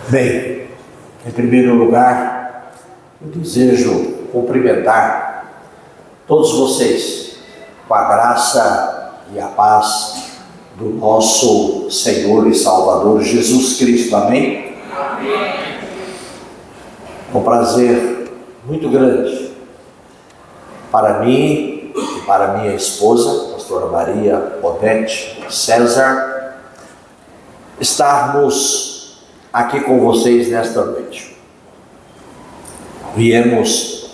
Bem, em primeiro lugar, eu desejo cumprimentar todos vocês com a graça e a paz do nosso Senhor e Salvador Jesus Cristo. Amém? Amém. É um prazer muito grande para mim e para minha esposa, pastora Maria Odete César, estarmos aqui com vocês nesta noite. Viemos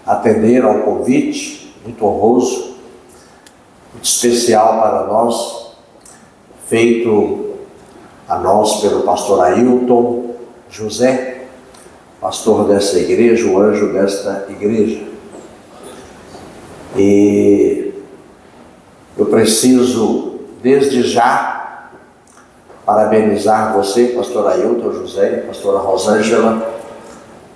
atender ao convite muito honroso, muito especial para nós, feito a nós pelo pastor Ailton José, pastor dessa igreja, o anjo desta igreja. E eu preciso, desde já, parabenizar você, pastor Ailton José e pastora Rosângela,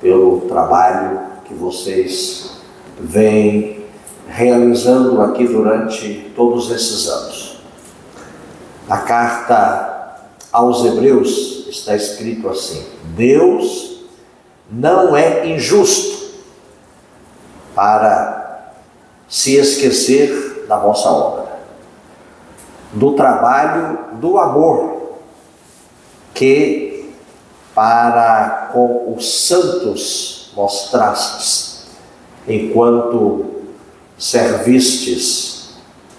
pelo trabalho que vocês vêm realizando aqui durante todos esses anos. Na carta aos Hebreus está escrito assim: Deus não é injusto para se esquecer da vossa obra, do trabalho, do amor que para com os santos mostrastes, enquanto servistes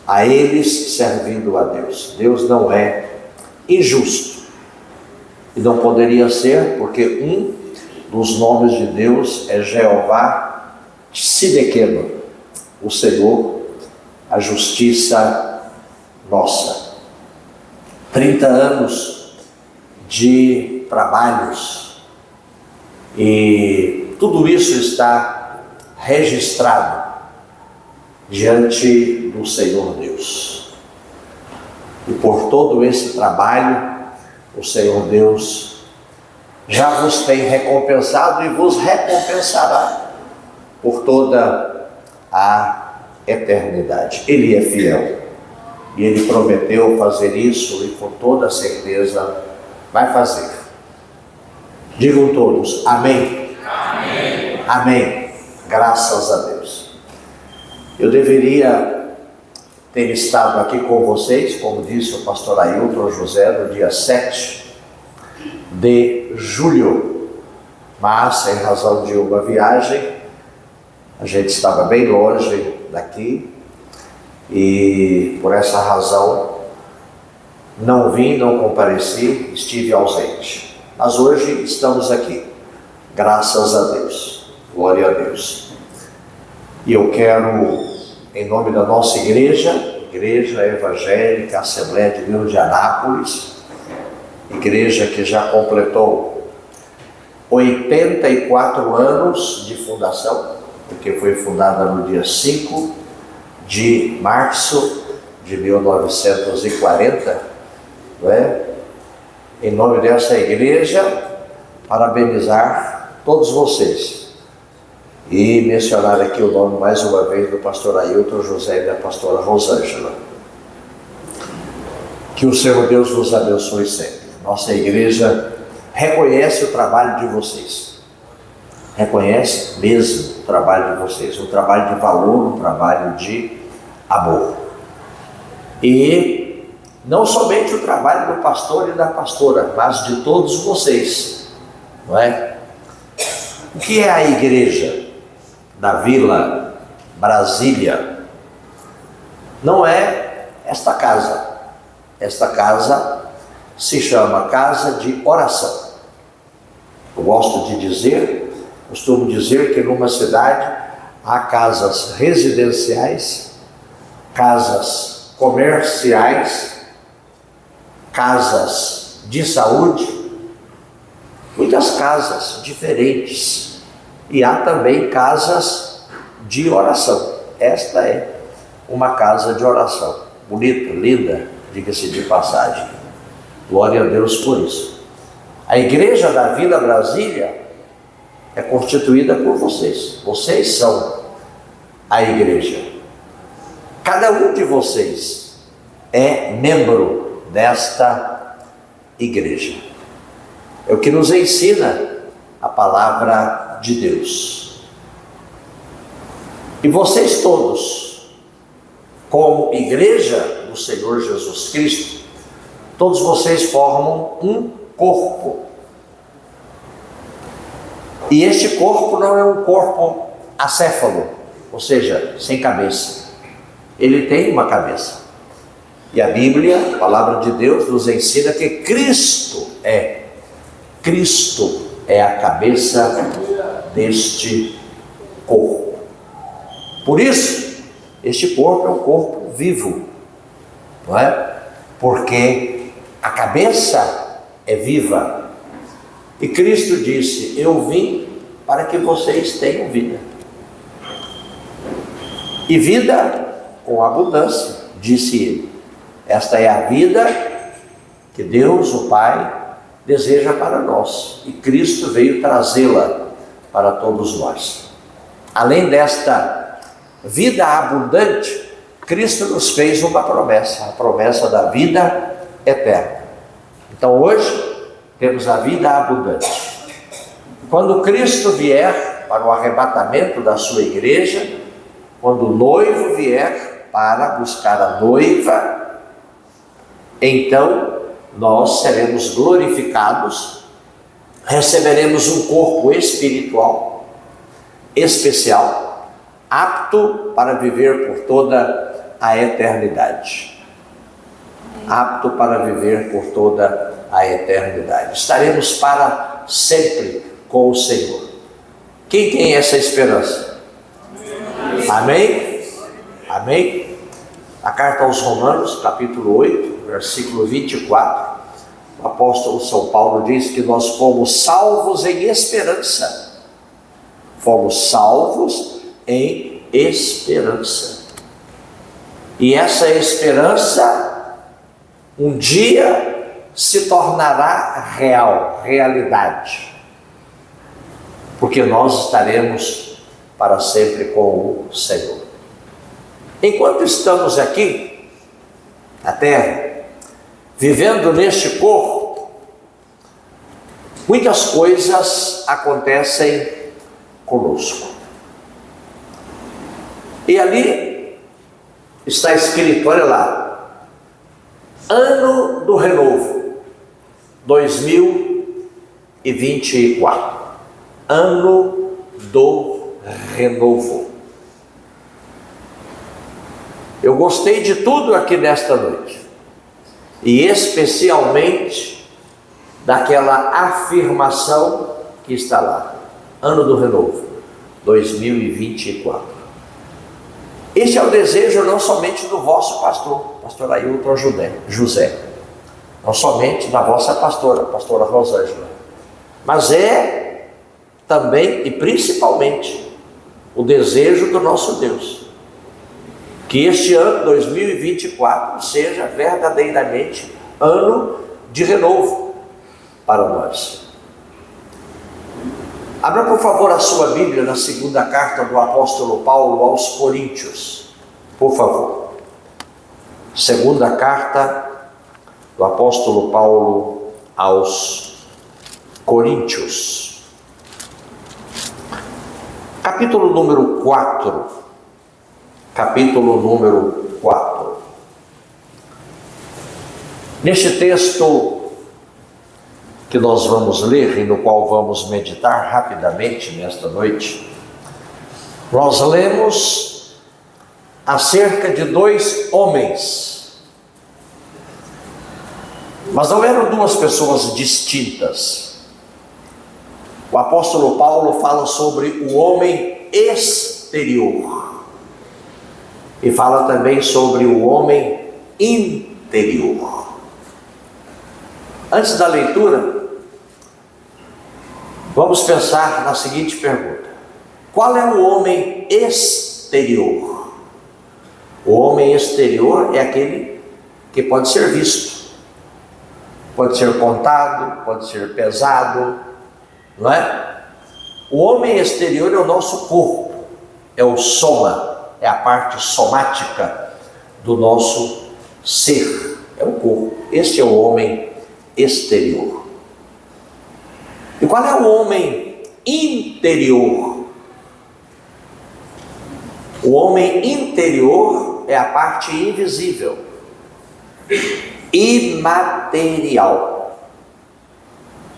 a eles, servindo a Deus. Deus não é injusto, e não poderia ser, porque um dos nomes de Deus é Jeová Tsidkenu, o Senhor, a justiça nossa. 30 anos de trabalhos, e tudo isso está registrado diante do Senhor Deus. E por todo esse trabalho, o Senhor Deus já vos tem recompensado e vos recompensará por toda a eternidade. Ele é fiel e Ele prometeu fazer isso, e com toda certeza vai fazer. Digam todos, amém. Amém. Amém. Graças a Deus. Eu deveria ter estado aqui com vocês, como disse o pastor Ailton José, no dia 7 de julho, mas em razão de uma viagem, a gente estava bem longe daqui, e por essa razão não vim, não compareci, estive ausente. Mas hoje estamos aqui, graças a Deus, glória a Deus. E eu quero, em nome da nossa igreja, Igreja Evangélica Assembleia de Deus de Anápolis, igreja que já completou 84 anos de fundação, porque foi fundada no dia 5 de março de 1940, não é? Em nome dessa igreja, parabenizar todos vocês e mencionar aqui o nome mais uma vez do pastor Ailton José e da pastora Rosângela. Que o Senhor Deus vos abençoe sempre. Nossa igreja reconhece o trabalho de vocês, reconhece mesmo o trabalho de vocês, um trabalho de valor, um trabalho de amor. E não somente o trabalho do pastor e da pastora, mas de todos vocês, não é? O que é a igreja da Vila Brasília? Não é esta casa. Esta casa se chama Casa de Oração. Eu gosto de dizer, costumo dizer que numa cidade há casas residenciais, casas comerciais, casas de saúde, muitas casas diferentes, e há também casas de oração. Esta é uma casa de oração, bonita, linda, diga-se de passagem. Glória a Deus por isso. A igreja da Vila Brasília é constituída por vocês. Vocês são a igreja. Cada um de vocês é membro desta igreja. É o que nos ensina a palavra de Deus. E vocês todos, como igreja do Senhor Jesus Cristo, todos vocês formam um corpo. E este corpo não é um corpo acéfalo, ou seja, sem cabeça. Ele tem uma cabeça. E a Bíblia, a palavra de Deus, nos ensina que Cristo é a cabeça deste corpo. Por isso, este corpo é um corpo vivo, não é? Porque a cabeça é viva. E Cristo disse: eu vim para que vocês tenham vida. E vida com abundância, disse ele. Esta é a vida que Deus, o Pai, deseja para nós. E Cristo veio trazê-la para todos nós. Além desta vida abundante, Cristo nos fez uma promessa, a promessa da vida eterna. Então hoje temos a vida abundante. Quando Cristo vier para o arrebatamento da sua igreja, quando o noivo vier para buscar a noiva, então nós seremos glorificados, receberemos um corpo espiritual, especial, apto para viver por toda a eternidade. Apto para viver por toda a eternidade. Estaremos para sempre com o Senhor. Quem tem essa esperança? Amém? Amém? A carta aos Romanos, capítulo 8, versículo 24, o apóstolo São Paulo diz que nós fomos salvos em esperança. Fomos salvos em esperança. E essa esperança, um dia, se tornará realidade. Porque nós estaremos para sempre com o Senhor. Enquanto estamos aqui, na terra, vivendo neste corpo, muitas coisas acontecem conosco. E ali está escrito, olha lá, ano do renovo, 2024. Ano do renovo. Eu gostei de tudo aqui nesta noite, e especialmente daquela afirmação que está lá, ano do renovo, 2024. Este é o desejo não somente do vosso pastor Ailton José, não somente da vossa pastora Rosângela, mas é também e principalmente o desejo do nosso Deus, que este ano 2024 seja verdadeiramente ano de renovo para nós. Abra por favor a sua Bíblia na segunda carta do apóstolo Paulo aos Coríntios, por favor. Segunda carta do apóstolo Paulo aos Coríntios. Capítulo número 4. Capítulo número 4. Neste texto que nós vamos ler e no qual vamos meditar rapidamente nesta noite, nós lemos acerca de dois homens, mas não eram duas pessoas distintas. O apóstolo Paulo fala sobre o homem exterior e fala também sobre o homem interior. Antes da leitura, vamos pensar na seguinte pergunta: qual é o homem exterior? O homem exterior é aquele que pode ser visto, pode ser contado, pode ser pesado, não é? O homem exterior é o nosso corpo, é o soma, é a parte somática do nosso ser, é o corpo. Este é o homem exterior. E qual é o homem interior? O homem interior é a parte invisível, imaterial,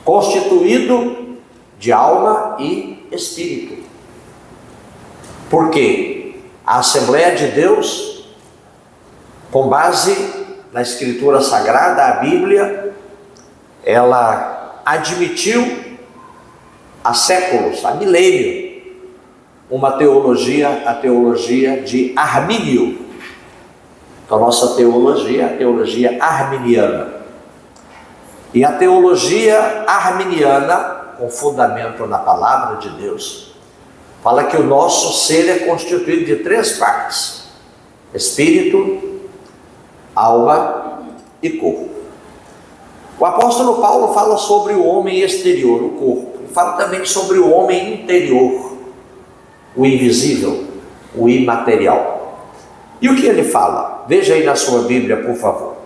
constituído de alma e espírito. Por quê? A Assembleia de Deus, com base na Escritura Sagrada, a Bíblia, ela admitiu há séculos, há milênio, uma teologia, a teologia de Armínio. Então, a nossa teologia é a teologia arminiana. E a teologia arminiana, com fundamento na palavra de Deus, fala que o nosso ser é constituído de 3 partes: espírito, alma e corpo. O apóstolo Paulo fala sobre o homem exterior, o corpo, e fala também sobre o homem interior, o invisível, o imaterial. E o que ele fala? Veja aí na sua Bíblia, por favor.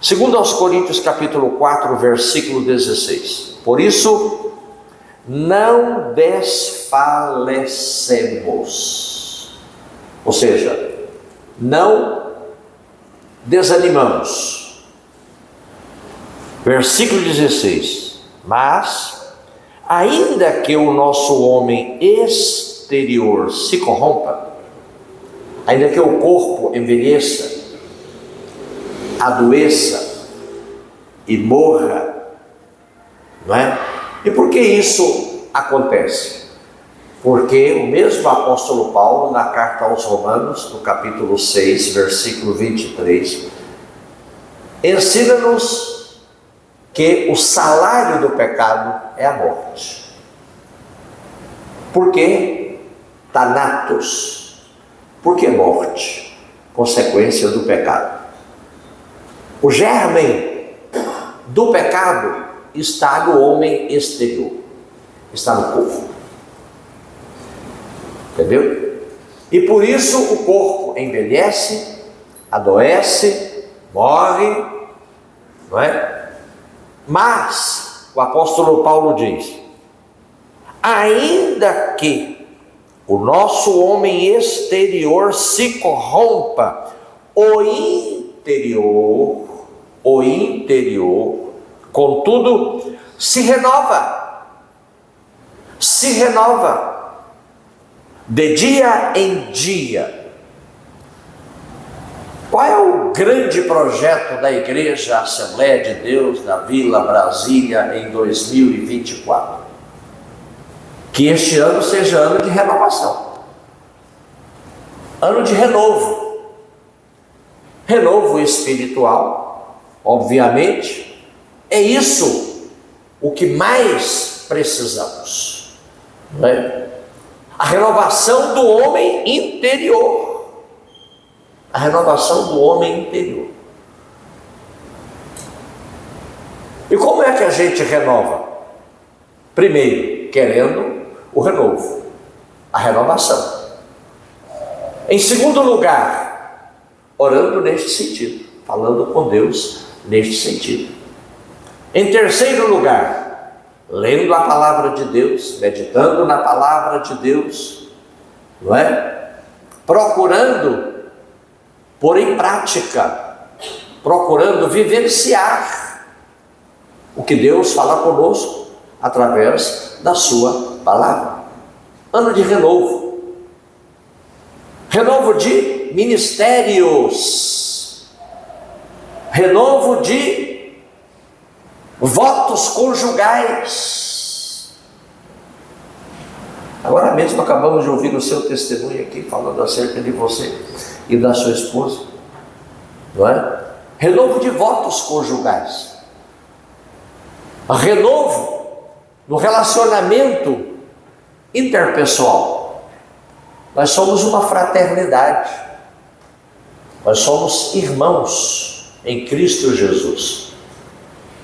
2 aos Coríntios capítulo 4, versículo 16. Por isso, não desfalecemos. Ou seja, não desanimamos. Versículo 16. Mas, ainda que o nosso homem exterior se corrompa, ainda que o corpo envelheça, adoeça e morra, não é? E por que isso acontece? Porque o mesmo apóstolo Paulo, na carta aos Romanos, no capítulo 6, versículo 23, ensina-nos que o salário do pecado é a morte. Por que thanatos? Por que morte? Consequência do pecado. O germe do pecado está no homem exterior, está no corpo. Entendeu? E por isso o corpo envelhece, adoece, morre, não é? Mas o apóstolo Paulo diz: ainda que o nosso homem exterior se corrompa, o interior, contudo, se renova, de dia em dia. Qual é o grande projeto da Igreja Assembleia de Deus da Vila Brasília em 2024? Que este ano seja ano de renovação, ano de renovo espiritual, obviamente. É isso o que mais precisamos, não é? A renovação do homem interior. A renovação do homem interior. E como é que a gente renova? Primeiro, querendo o renovo, a renovação. Em segundo lugar, orando neste sentido, falando com Deus neste sentido. Em terceiro lugar, lendo a palavra de Deus, meditando na palavra de Deus, não é? Procurando pôr em prática, procurando vivenciar o que Deus fala conosco através da sua palavra. Ano de renovo. Renovo de ministérios. Renovo de votos conjugais. Agora mesmo acabamos de ouvir o seu testemunho aqui, falando acerca de você e da sua esposa, não é? Renovo de votos conjugais. Renovo no relacionamento interpessoal. Nós somos uma fraternidade. Nós somos irmãos em Cristo Jesus.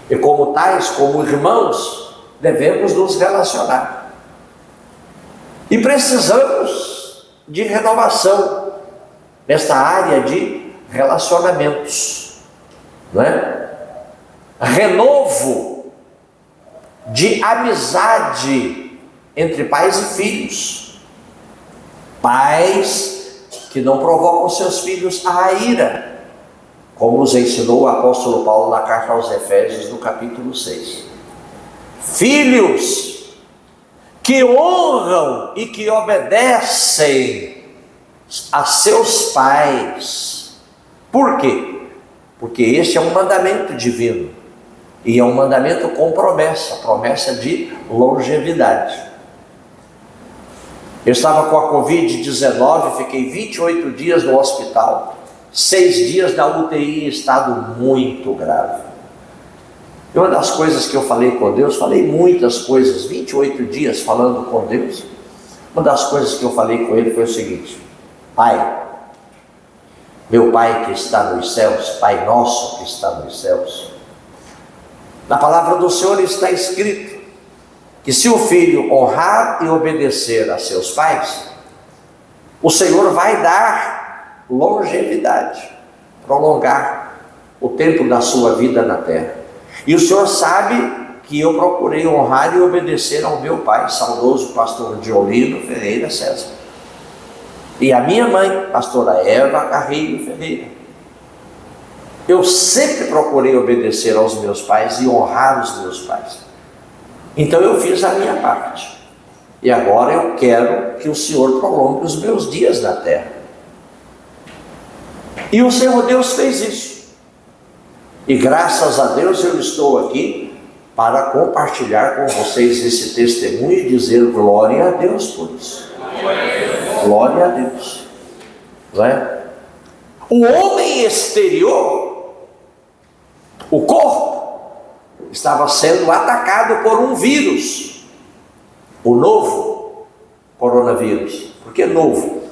E como tais, como irmãos, devemos nos relacionar. E precisamos de renovação nesta área de relacionamentos, não é? Renovo de amizade entre pais e filhos. Pais que não provocam seus filhos à ira, como nos ensinou o apóstolo Paulo na carta aos Efésios, no capítulo 6. Filhos que honram e que obedecem a seus pais. Por quê? Porque este é um mandamento divino, e é um mandamento com promessa de longevidade. Eu estava com a Covid-19, fiquei 28 dias no hospital, 6 dias na UTI em estado muito grave. E uma das coisas que eu falei com Deus, falei muitas coisas, 28 dias falando com Deus. Uma das coisas que eu falei com Ele foi o seguinte: Pai, meu Pai que está nos céus, Pai nosso que está nos céus, na palavra do Senhor está escrito que se o filho honrar e obedecer a seus pais, o Senhor vai dar longevidade, prolongar o tempo da sua vida na terra. E o Senhor sabe que eu procurei honrar e obedecer ao meu pai, saudoso pastor Diolino Ferreira César, e a minha mãe, pastora Eva Carreiro Ferreira. Eu sempre procurei obedecer aos meus pais e honrar os meus pais. Então eu fiz a minha parte. E agora eu quero que o Senhor prolongue os meus dias na terra. E o Senhor Deus fez isso. E graças a Deus eu estou aqui para compartilhar com vocês esse testemunho e dizer glória a Deus por isso. Glória a Deus. Não é? O homem exterior, o corpo, estava sendo atacado por um vírus, o novo coronavírus. Por que novo?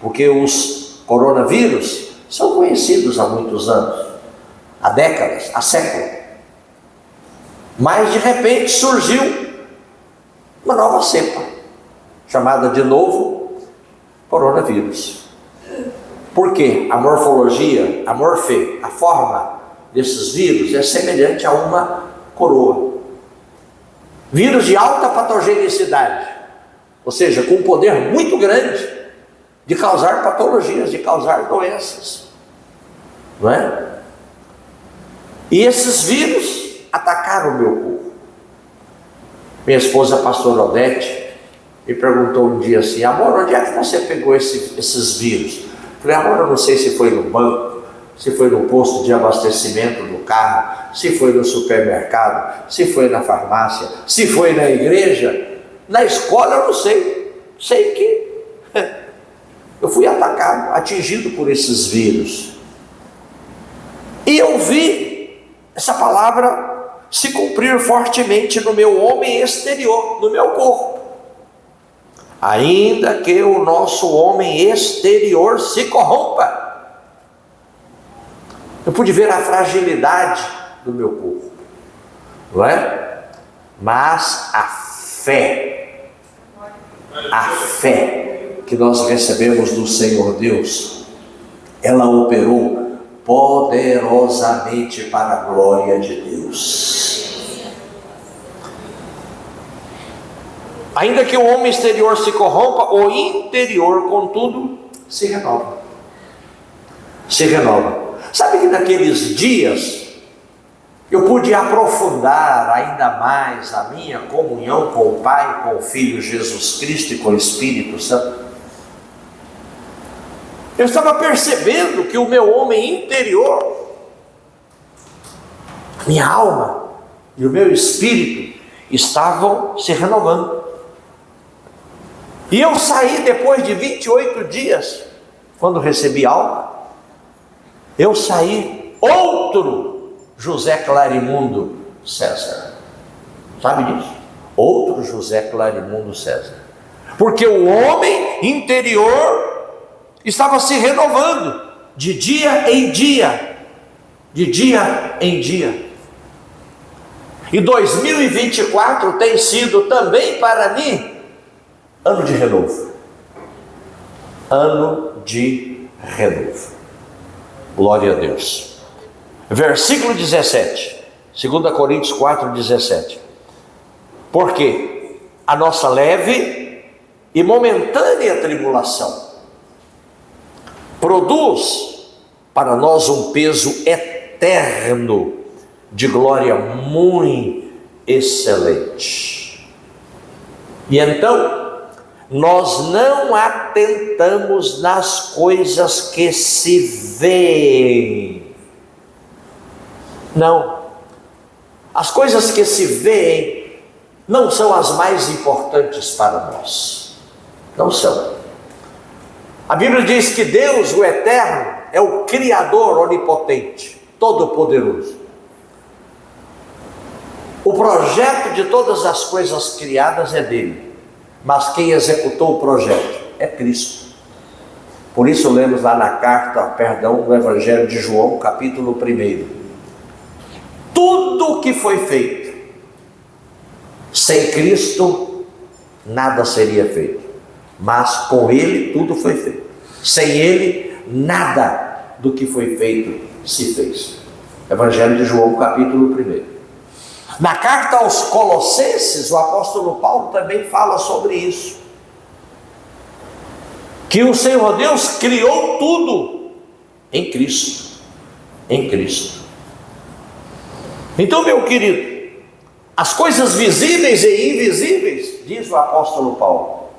Porque os coronavírus são conhecidos há muitos anos, há décadas, há séculos. Mas de repente surgiu uma nova cepa, chamada de novo coronavírus. Por quê? A morfologia, a forma desses vírus é semelhante a uma coroa. Vírus de alta patogenicidade, ou seja, com um poder muito grande de causar patologias, de causar doenças, não é? E esses vírus atacaram o meu corpo. Minha esposa, a pastora Odete, me perguntou um dia assim: amor, onde é que você pegou esses vírus? Falei: amor, eu não sei se foi no banco, se foi no posto de abastecimento do carro, se foi no supermercado, se foi na farmácia, se foi na igreja, na escola eu não sei. Sei que eu fui atacado, atingido por esses vírus. E eu vi essa palavra se cumprir fortemente no meu homem exterior, no meu corpo. Ainda que o nosso homem exterior se corrompa, eu pude ver a fragilidade do meu corpo, não é? Mas a fé que nós recebemos do Senhor Deus, ela operou poderosamente para a glória de Deus. Ainda que o homem exterior se corrompa, o interior, contudo, se renova. Se renova. Sabe que naqueles dias eu pude aprofundar ainda mais a minha comunhão com o Pai, com o Filho Jesus Cristo e com o Espírito Santo? Eu estava percebendo que o meu homem interior, minha alma e o meu espírito estavam se renovando. E eu saí depois de 28 dias, quando recebi alma, eu saí outro José Clarimundo César. Sabe disso? Outro José Clarimundo César. Porque o homem interior estava se renovando de dia em dia, de dia em dia. E 2024 tem sido também para mim ano de renovo. Ano de renovo. Glória a Deus. Versículo 17, 2 Coríntios 4:17. Por quê? A nossa leve e momentânea tribulação produz para nós um peso eterno de glória muito excelente. E então, nós não atentamos nas coisas que se veem. Não. As coisas que se veem não são as mais importantes para nós. Não são. A Bíblia diz que Deus, o Eterno, é o Criador onipotente, todo-poderoso. O projeto de todas as coisas criadas é dele, mas quem executou o projeto é Cristo. Por isso lemos lá na no Evangelho de João, capítulo 1. Tudo que foi feito, sem Cristo, nada seria feito. Mas com Ele tudo foi feito. Sem Ele, nada do que foi feito se fez. Evangelho de João, capítulo 1. Na carta aos Colossenses, o apóstolo Paulo também fala sobre isso. Que o Senhor Deus criou tudo em Cristo. Em Cristo. Então, meu querido, as coisas visíveis e invisíveis, diz o apóstolo Paulo,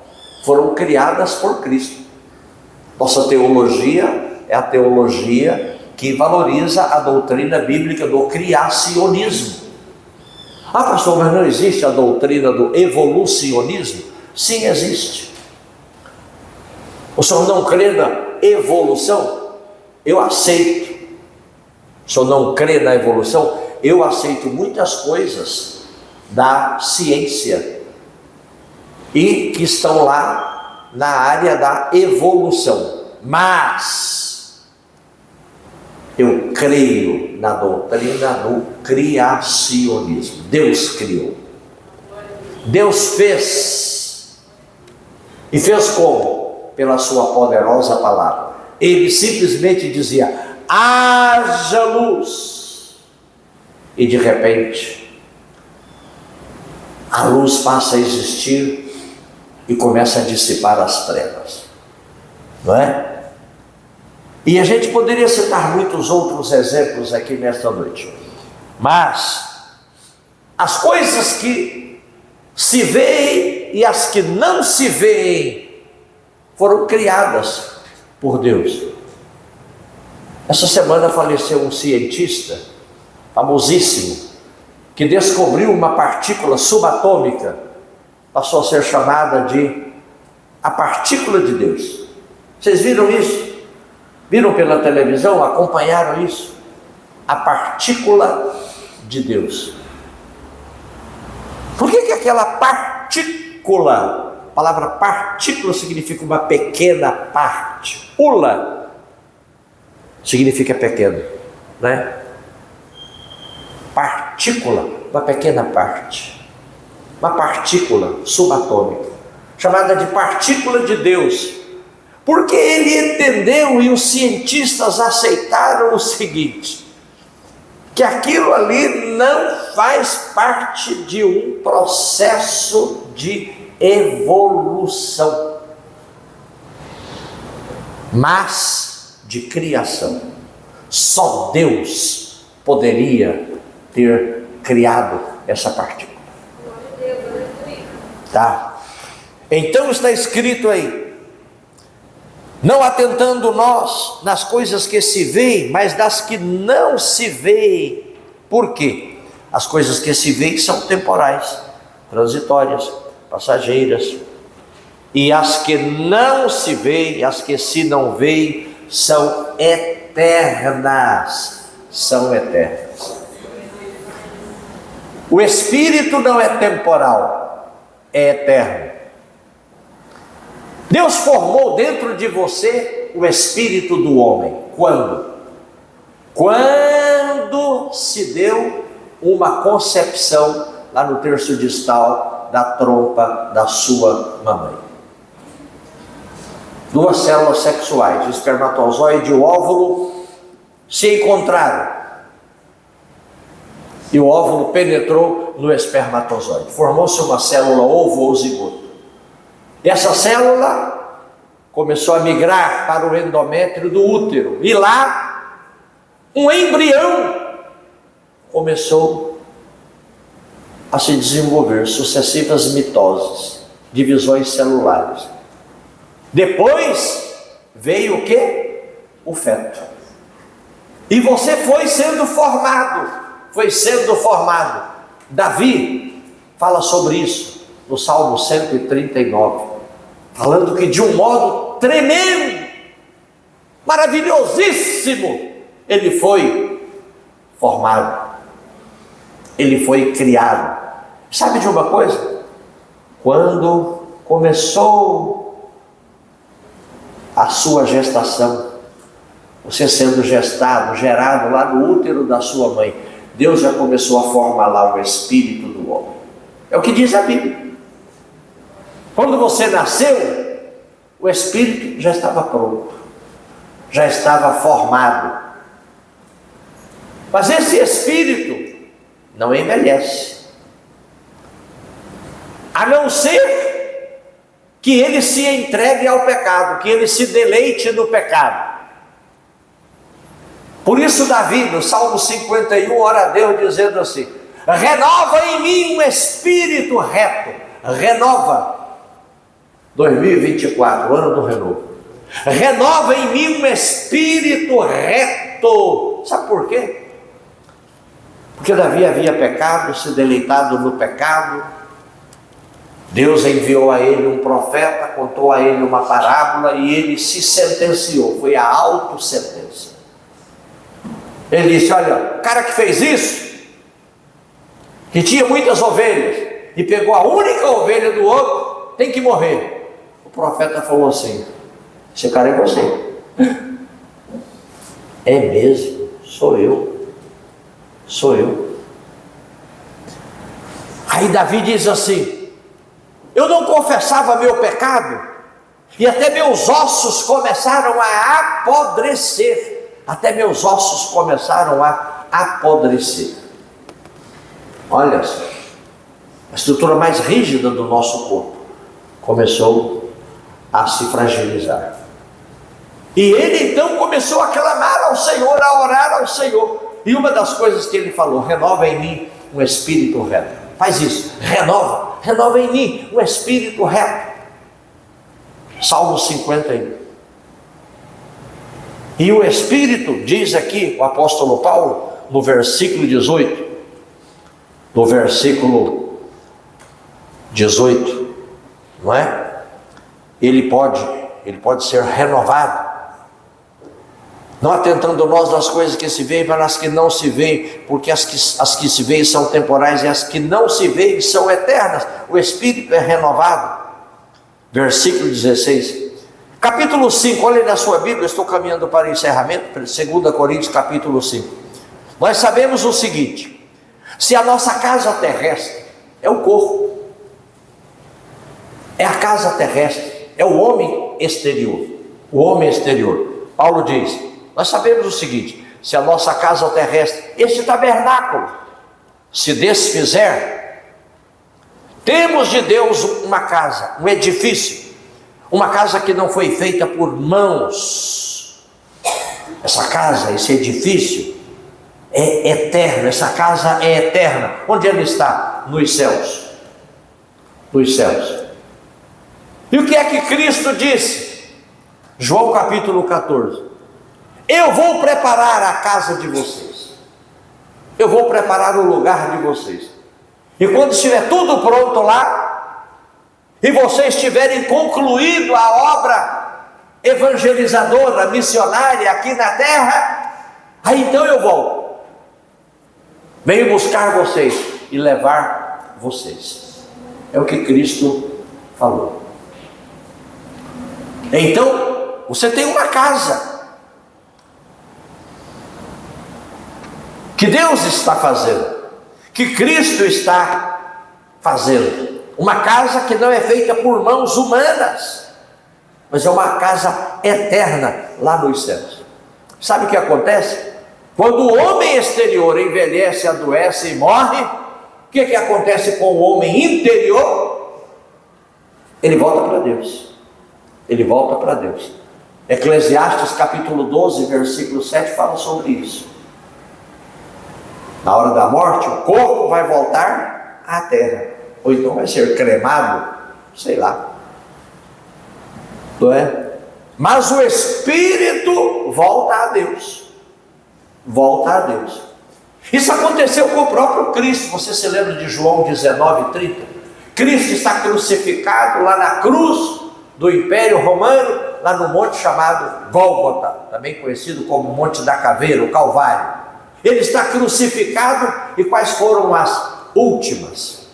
foram criadas por Cristo. Nossa teologia é a teologia que valoriza a doutrina bíblica do criacionismo. Ah, pastor, mas não existe a doutrina do evolucionismo? Sim, existe. O senhor não crê na evolução? Eu aceito. O senhor não crê na evolução? Eu aceito muitas coisas da ciência e que estão lá na área da evolução, mas eu creio na doutrina do criacionismo. Deus criou, Deus fez, e fez como? Pela sua poderosa palavra. Ele simplesmente dizia: haja luz, e de repente a luz passa a existir e começa a dissipar as trevas, não é? E a gente poderia citar muitos outros exemplos aqui nesta noite, mas as coisas que se veem e as que não se veem foram criadas por Deus. Essa semana faleceu um cientista famosíssimo que descobriu uma partícula subatômica, passou a ser chamada de a partícula de Deus. Vocês viram isso? Viram pela televisão? Acompanharam isso? A partícula de Deus. Por que aquela partícula, a palavra partícula significa uma pequena parte, ula significa pequeno, né? Partícula, uma pequena parte, uma partícula subatômica, chamada de partícula de Deus, porque ele entendeu e os cientistas aceitaram o seguinte, que aquilo ali não faz parte de um processo de evolução, mas de criação. Só Deus poderia ter criado essa partícula. Tá? Então está escrito aí: não atentando nós nas coisas que se veem, mas das que não se veem. Por quê? As coisas que se veem são temporais, transitórias, passageiras, e as que não se veem, as que se não veem, são eternas. São eternas. O Espírito não é temporal, é eterno. Deus formou dentro de você o espírito do homem. Quando? Quando se deu uma concepção lá no terço distal da trompa da sua mamãe. Duas células sexuais, o espermatozoide e o óvulo, se encontraram. E o óvulo penetrou no espermatozoide. Formou-se uma célula ovo ou zigoto. E essa célula começou a migrar para o endométrio do útero. E lá, um embrião começou a se desenvolver, sucessivas mitoses, divisões celulares. Depois veio o quê? O feto. E você foi sendo formado. Davi fala sobre isso no Salmo 139, falando que de um modo tremendo, maravilhosíssimo, ele foi formado, ele foi criado. Sabe de uma coisa? Quando começou a sua gestação, você sendo gestado, gerado lá no útero da sua mãe, Deus já começou a formar lá o espírito do homem. É o que diz a Bíblia. Quando você nasceu, o espírito já estava pronto, já estava formado. Mas esse espírito não envelhece, a não ser que ele se entregue ao pecado, que ele se deleite no pecado. Por isso Davi, no Salmo 51, ora a Deus dizendo assim: renova em mim um espírito reto. Renova. 2024, ano do renovo. Renova em mim um espírito reto. Sabe por quê? Porque Davi havia pecado, se deleitado no pecado. Deus enviou a ele um profeta, contou a ele uma parábola e ele se sentenciou. Foi a autossentença. Ele disse: olha, o cara que fez isso, que tinha muitas ovelhas e pegou a única ovelha do outro, tem que morrer. O profeta falou assim: esse cara é você. É mesmo? Sou eu. Aí Davi diz assim: eu não confessava meu pecado e até meus ossos começaram a apodrecer. Olha só, a estrutura mais rígida do nosso corpo começou a se fragilizar. E ele então começou a clamar ao Senhor, a orar ao Senhor. E uma das coisas que ele falou: renova em mim um espírito reto. Faz isso, renova em mim um espírito reto. Salmo 51. E o Espírito, diz aqui o apóstolo Paulo, no versículo 18, não é? Ele pode ser renovado, não atentando nós nas coisas que se veem, mas nas que não se veem, porque as que se veem são temporais e as que não se veem são eternas. O Espírito é renovado. Versículo 16. Capítulo 5, olhem na sua Bíblia, estou caminhando para o encerramento, 2 Coríntios capítulo 5. Nós sabemos o seguinte: se a nossa casa terrestre é o corpo, é a casa terrestre, é o homem exterior, Paulo diz, nós sabemos o seguinte: se a nossa casa terrestre, este tabernáculo, se desfizer, temos de Deus uma casa, um edifício, uma casa que não foi feita por mãos. Essa casa, esse edifício é eterno, essa casa é eterna. Onde ela está? Nos céus. E o que é que Cristo disse? João capítulo 14: eu vou preparar a casa de vocês, eu vou preparar o lugar de vocês, e quando estiver tudo pronto lá, e vocês tiverem concluído a obra evangelizadora, missionária aqui na terra, aí então eu volto, venho buscar vocês e levar vocês. É o que Cristo falou. Então, você tem uma casa que Deus está fazendo, que Cristo está fazendo. Uma casa que não é feita por mãos humanas, mas é uma casa eterna lá nos céus. Sabe o que acontece? Quando o homem exterior envelhece, adoece e morre, que acontece com o homem interior? Ele volta para Deus. Ele volta para Deus. Eclesiastes capítulo 12, versículo 7 fala sobre isso. Na hora da morte, o corpo vai voltar à terra, ou então vai ser cremado, sei lá, não é? Mas o espírito volta a Deus. Volta a Deus. Isso aconteceu com o próprio Cristo. Você se lembra de João 19:30? Cristo está crucificado lá na cruz do Império Romano, lá no monte chamado Gólgota, também conhecido como Monte da Caveira, o Calvário. Ele está crucificado, e quais foram as últimas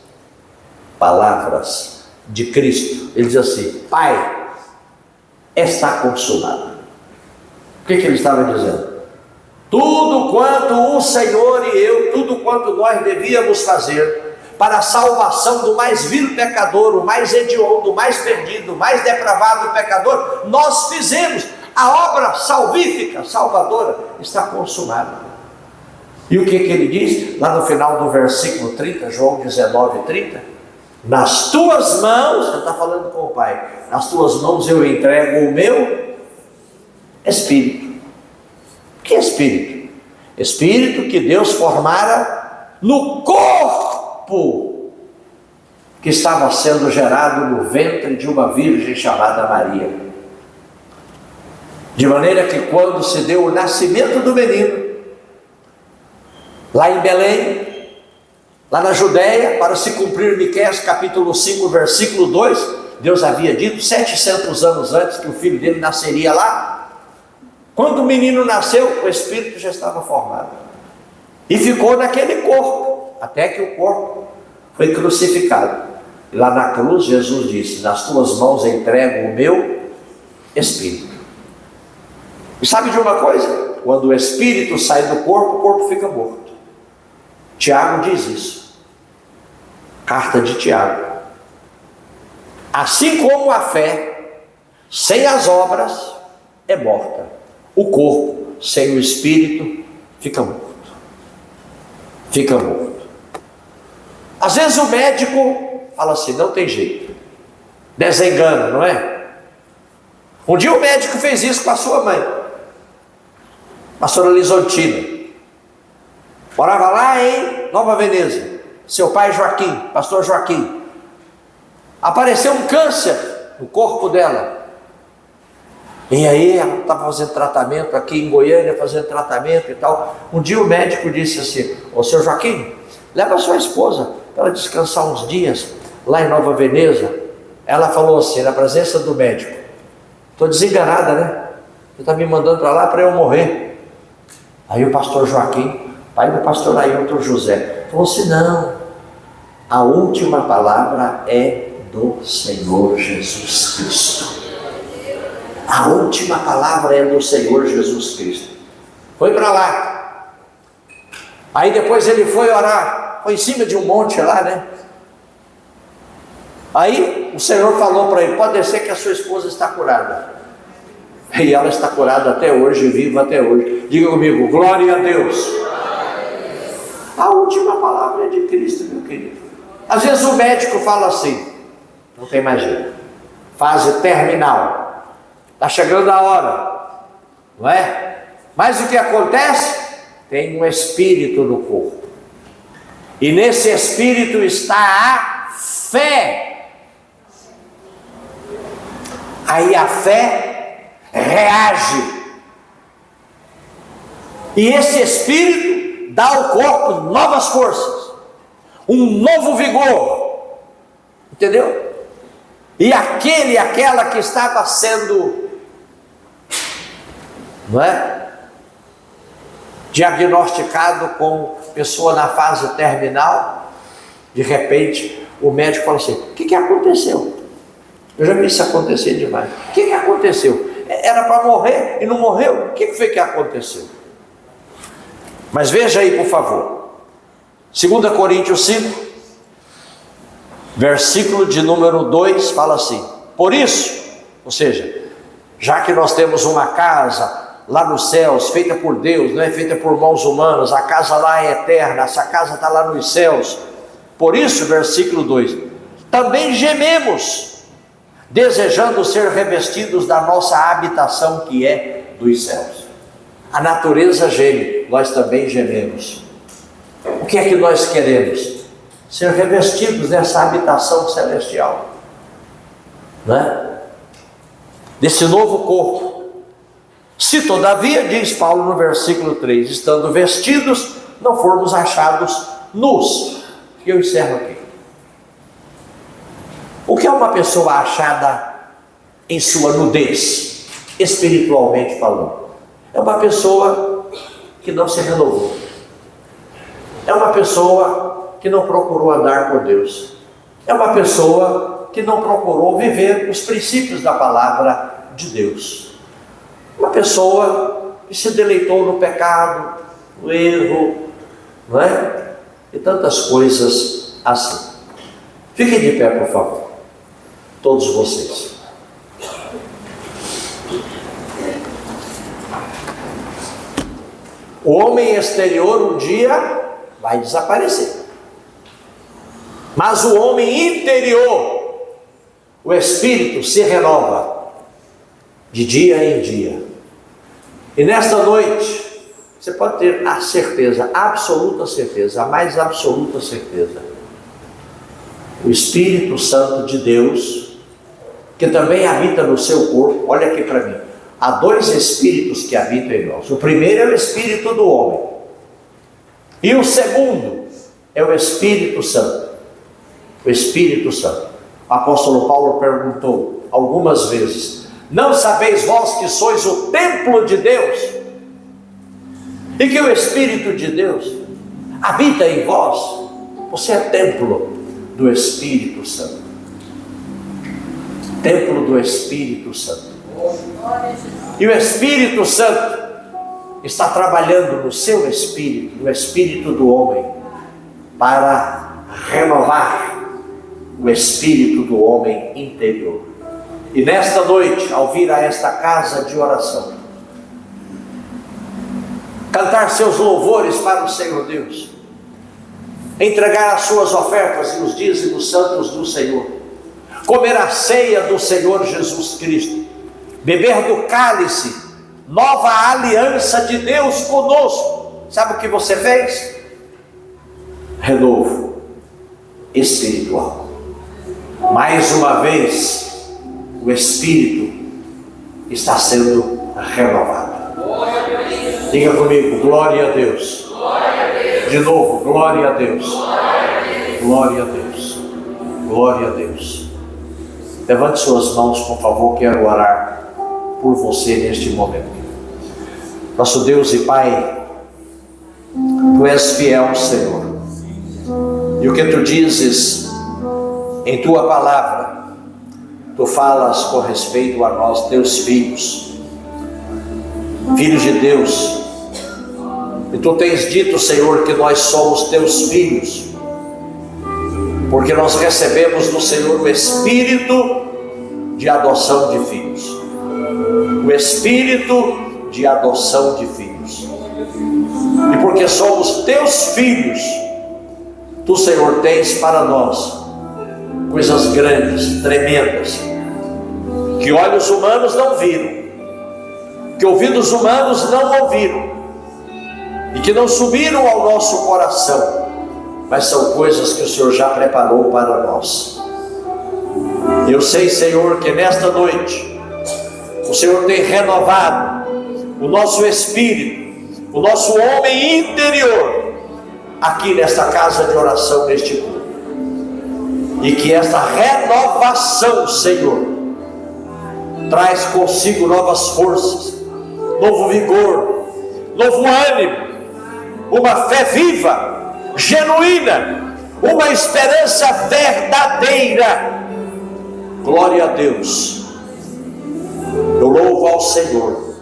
palavras de Cristo? Ele diz assim: Pai, está consumado. O que ele estava dizendo? Tudo quanto o Senhor e eu, tudo quanto nós devíamos fazer para a salvação do mais vil pecador, o mais hediondo, o mais perdido, o mais depravado pecador, nós fizemos. A obra salvífica, salvadora, está consumada. E o que ele diz? Lá no final do versículo 30, João 19:30, nas tuas mãos, ele está falando com o Pai, nas tuas mãos eu entrego o meu Espírito. Que Espírito? Espírito que Deus formara no corpo que estava sendo gerado no ventre de uma virgem chamada Maria. De maneira que quando se deu o nascimento do menino, lá em Belém, lá na Judéia, para se cumprir Miqueias capítulo 5, versículo 2, Deus havia dito 700 anos antes que o filho dele nasceria lá. Quando o menino nasceu, o Espírito já estava formado e ficou naquele corpo, até que o corpo foi crucificado. E lá na cruz Jesus disse: nas tuas mãos entrego o meu Espírito. E sabe de uma coisa? Quando o Espírito sai do corpo, o corpo fica morto. Tiago diz isso, carta de Tiago. Assim como a fé sem as obras é morta, o corpo sem o Espírito fica morto. Fica morto. Às vezes o médico fala assim: não tem jeito, desengano, não é? Um dia o médico fez isso com a sua mãe, pastora Lisontina. Morava lá em Nova Veneza. Seu pai Joaquim, pastor Joaquim. Apareceu um câncer no corpo dela. E aí ela estava fazendo tratamento aqui em Goiânia, fazendo tratamento e tal. Um dia o médico disse assim: ô seu Joaquim, leva a sua esposa para ela descansar uns dias lá em Nova Veneza. Ela falou assim, na presença do médico: estou desenganada, né? Você está me mandando para lá para eu morrer. Aí o pastor Joaquim, pai do pastor Ailton José, falou assim: não, a última palavra é do Senhor Jesus Cristo. A última palavra é do Senhor Jesus Cristo. Foi para lá. Aí depois ele foi orar, foi em cima de um monte lá, né? Aí o Senhor falou para ele: pode descer que a sua esposa está curada. E ela está curada até hoje, viva até hoje. Diga comigo: glória a Deus. A última palavra é de Cristo, meu querido. Às vezes o médico fala assim: não tem mais jeito, fase terminal, está chegando a hora, não é? Mas o que acontece? Tem um espírito no corpo, e nesse espírito está a fé. Aí a fé reage, e esse espírito dá ao corpo novas forças, um novo vigor, entendeu? E aquela que estava sendo, não é, diagnosticado com pessoa na fase terminal, de repente o médico fala assim: o que aconteceu? Eu já vi isso acontecer demais. O que aconteceu? Era para morrer e não morreu? O que foi que aconteceu? Mas veja aí, por favor, 2 Coríntios 5, versículo de número 2, fala assim: por isso, ou seja, já que nós temos uma casa lá nos céus, feita por Deus, não é feita por mãos humanas, a casa lá é eterna, essa casa está lá nos céus. Por isso, versículo 2: também gememos, desejando ser revestidos da nossa habitação que é dos céus. A natureza geme, nós também gememos. O que é que nós queremos? Ser revestidos dessa habitação celestial, né? Desse novo corpo. Se todavia, diz Paulo no versículo 3, estando vestidos, não formos achados nus. E eu encerro aqui. O que é uma pessoa achada em sua nudez, espiritualmente falando? É uma pessoa que não se renovou. É uma pessoa que não procurou andar por Deus. É uma pessoa que não procurou viver os princípios da palavra de Deus. Uma pessoa que se deleitou no pecado, no erro, não é? E tantas coisas assim. Fiquem de pé, por favor, todos vocês. O homem exterior um dia vai desaparecer, mas o homem interior, o espírito, se renova de dia em dia. E nesta noite você pode ter a certeza, absoluta certeza, a mais absoluta certeza: o Espírito Santo de Deus, que também habita no seu corpo. Olha aqui para mim, há dois espíritos que habitam em nós. O primeiro é o espírito do homem, e o segundo é o Espírito Santo. O Espírito Santo. O apóstolo Paulo perguntou algumas vezes: não sabeis vós que sois o templo de Deus, e que o Espírito de Deus habita em vós? Você é templo do Espírito Santo. Templo do Espírito Santo. E o Espírito Santo está trabalhando no seu espírito, no espírito do homem, para renovar o espírito do homem interior. E nesta noite, ao vir a esta casa de oração, cantar seus louvores para o Senhor Deus, entregar as suas ofertas e os dízimos santos do Senhor, comer a ceia do Senhor Jesus Cristo, beber do cálice, nova aliança de Deus conosco. Sabe o que você fez? Renovo espiritual. Mais uma vez, o espírito está sendo renovado. Diga comigo: glória a Deus. De novo, glória a Deus. Glória a Deus. Glória a Deus. Levante suas mãos, por favor, quero orar por você neste momento. Nosso Deus e Pai, Tu és fiel, Senhor, e o que Tu dizes em Tua palavra, Tu falas com respeito a nós, Teus filhos, filhos de Deus, e Tu tens dito, Senhor, que nós somos Teus filhos, porque nós recebemos do Senhor o Espírito de adoção de filhos. O Espírito de adoção de filhos. E porque somos Teus filhos, Tu, Senhor, tens para nós coisas grandes, tremendas, que olhos humanos não viram, que ouvidos humanos não ouviram, e que não subiram ao nosso coração, mas são coisas que o Senhor já preparou para nós. Eu sei, Senhor, que nesta noite o Senhor tem renovado o nosso espírito, o nosso homem interior, aqui nesta casa de oração, neste culto. E que esta renovação, Senhor, traz consigo novas forças, novo vigor, novo ânimo, uma fé viva, genuína, uma esperança verdadeira. Glória a Deus. Eu louvo ao Senhor,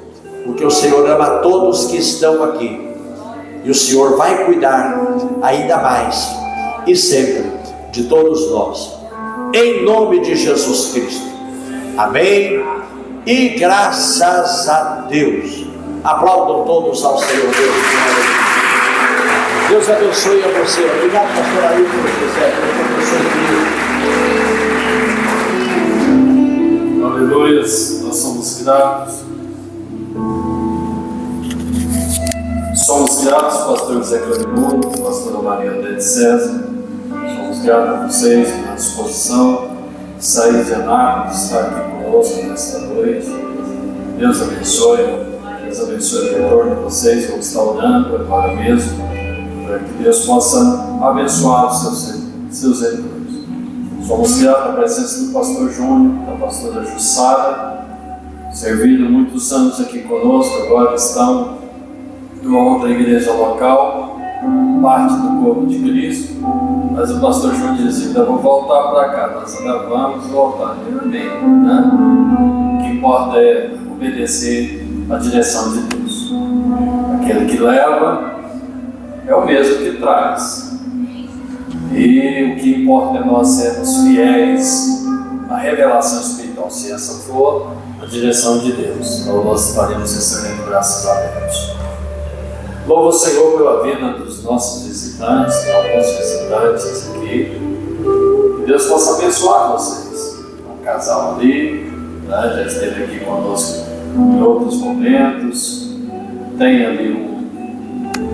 porque o Senhor ama todos que estão aqui, e o Senhor vai cuidar ainda mais e sempre de todos nós, em nome de Jesus Cristo. Amém e graças a Deus. Aplaudam todos ao Senhor Deus. Deus abençoe a você. Obrigado, pastor Ailton, por você. Aleluia, nós somos gratos. Somos gratos, pastor José Clarimundo, pastora Maria Odete César. Somos gratos a vocês pela disposição de sair de Anápolis, estar aqui conosco nesta noite. Deus abençoe o retorno de vocês. Vamos estar orando agora mesmo, para que Deus possa abençoar os seus retornos. Somos gratos à presença do pastor Júnior, da pastora Jussara, serviram muitos anos aqui conosco, agora estão numa outra igreja local, parte do corpo de Cristo, mas o pastor Júnior disse: ainda vou voltar para cá, nós ainda vamos voltar. Amém, né? O que importa é obedecer à direção de Deus. Aquele que leva é o mesmo que traz. E o que importa é nós sermos fiéis à revelação espiritual. Se essa for a direção de Deus, então nós estaremos recebendo graças a Deus. Louvo o Senhor pela vida dos nossos visitantes, tem alguns visitantes aqui. Que Deus possa abençoar vocês. Um casal ali, né, já esteve aqui conosco em outros momentos. Tem ali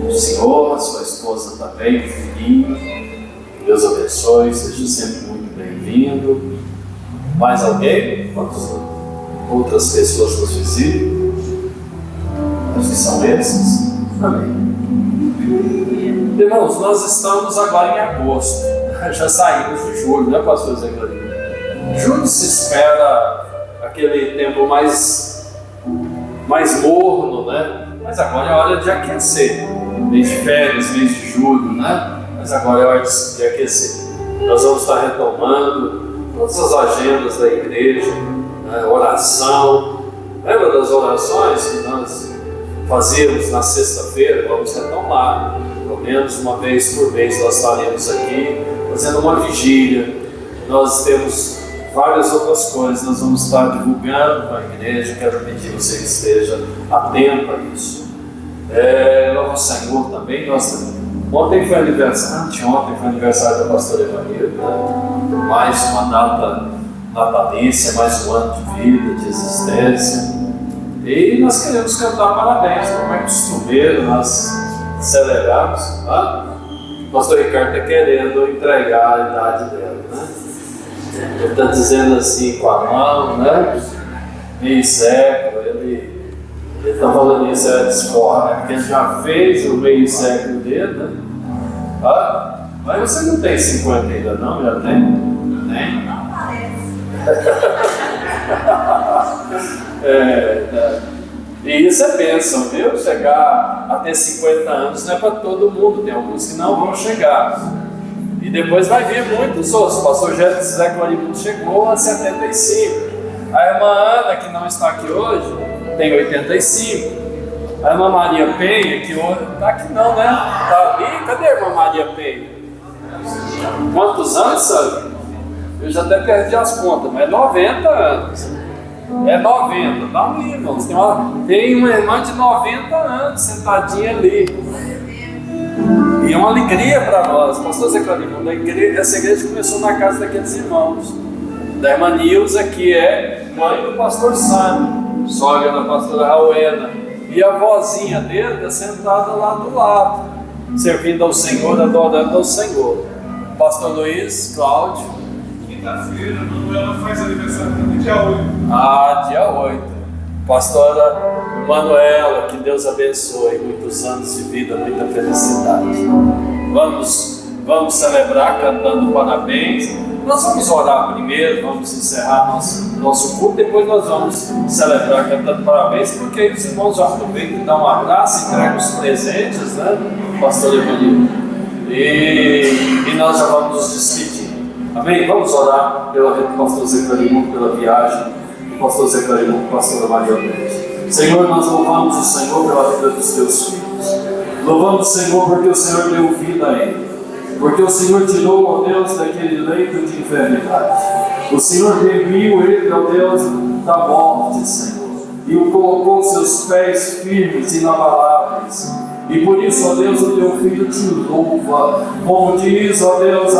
um senhor, sua esposa também, um filhinho. Deus abençoe, seja sempre muito bem-vindo. Mais alguém? Quantas outras pessoas nos visitam? Acho que são esses. Amém. Irmãos, nós estamos agora em agosto. Já saímos de julho, né, pastor Zé Clarinho? Julho se espera aquele tempo mais morno, né? Mas agora é hora de aquecer. Mês de férias, mês de julho, né? Mas agora é hora de aquecer. Nós vamos estar retomando todas as agendas da igreja, né? Oração. Lembra das orações que nós fazíamos na sexta-feira? Vamos retomar. Pelo menos uma vez por mês nós estaremos aqui fazendo uma vigília. Nós temos várias outras coisas, nós vamos estar divulgando para a igreja. Quero pedir que você esteja atento a isso. Louvo o Senhor também. Ontem foi aniversário, anteontem foi aniversário da pastora Evanilda, né? Mais uma data natalícia, mais um ano de vida, de existência. E nós queremos cantar parabéns, como é costumeiro nós celebrarmos. O pastor Ricardo está querendo entregar a idade dela, né? Ele está dizendo assim com a mão, né? Meio século, ele está falando isso antes fora, né? Porque ele já fez o meio século dele, né? Mas você não tem 50 ainda não? Já tem? Tem? Não parece. E isso é bênção, viu? Chegar a ter 50 anos não é para todo mundo, tem alguns que não vão chegar. E depois vai vir muitos outros. O pastor José Clarimundo chegou a 75. A irmã Ana, que não está aqui hoje, tem 85. A irmã Maria Penha, que hoje está aqui não, né? Está ali? Cadê a irmã Maria Penha? Quantos anos, sabe? Eu já até perdi as contas, mas 90 anos. É 90, dá ali, irmãos. Tem uma irmã de 90 anos sentadinha ali. E é uma alegria para nós. Pastor Zé Clarimundo, essa igreja começou na casa daqueles irmãos. Da irmã Nilza, que é mãe do pastor Sâmio, sogra da pastora Rauena. E a vozinha dele está sentada lá do lado, servindo ao Senhor, adorando ao Senhor. Pastor Luiz, Cláudio. Quinta-feira, Manuela faz aniversário no dia 8. Dia 8. Pastora Manuela, que Deus abençoe, muitos anos de vida, muita felicidade. Vamos celebrar cantando parabéns. Nós vamos orar primeiro, vamos encerrar nosso culto, depois nós vamos celebrar cantando parabéns, porque aí os irmãos já aproveitam e dão um abraço, entregam os presentes, né, pastor Evanildo? E nós já vamos nos despedir. Amém? Vamos orar pela vida do pastor Zé Clarimundo, pela viagem do pastor Zé Clarimundo, pastora Maria Odete. Senhor, nós louvamos o Senhor pela vida dos teus filhos. Louvamos o Senhor porque o Senhor deu vida a ele. Porque o Senhor tirou, ó Deus, daquele leito de enfermidade. O Senhor remiu ele, ó Deus, da morte, Senhor. E o colocou seus pés firmes, inabaláveis, E por isso, ó Deus, o teu filho te louva. Como diz, ó Deus,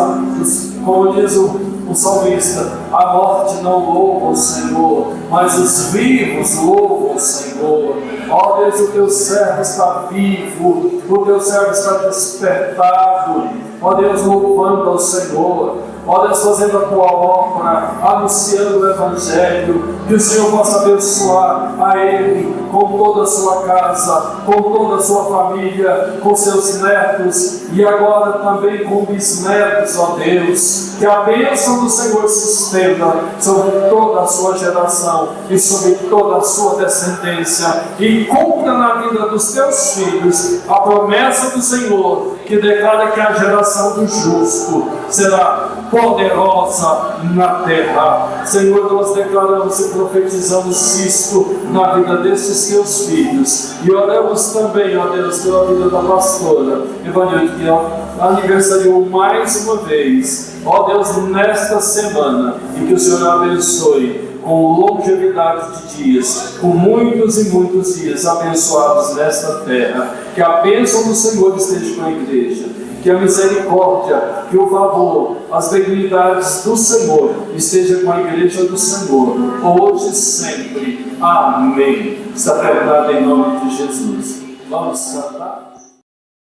como diz o salmista, a morte não louva o Senhor, mas os vivos louvam o Senhor. Ó Deus, o teu servo está vivo, o teu servo está despertado. Ó Deus, louvando ao Senhor. Ó Deus, fazendo a tua obra, anunciando o Evangelho, que o Senhor possa abençoar a ele, com toda a sua casa, com toda a sua família, com seus netos e agora também com bisnetos, ó Deus. Que a bênção do Senhor se estenda sobre toda a sua geração e sobre toda a sua descendência e cumpra na vida dos teus filhos a promessa do Senhor, que declara que a geração do justo será poderosa na terra. Senhor, nós declaramos e profetizamos isto na vida destes teus filhos. E oramos também, ó Deus, pela vida da pastora Evanilde, que aniversariou mais uma vez, ó Deus, nesta semana, e que o Senhor a abençoe com longevidade de dias, com muitos e muitos dias abençoados nesta terra. Que a bênção do Senhor esteja com a igreja, que a misericórdia, que o favor, as benignidades do Senhor esteja com a igreja do Senhor, hoje e sempre. Amém. Está terminado em nome de Jesus. Vamos cantar.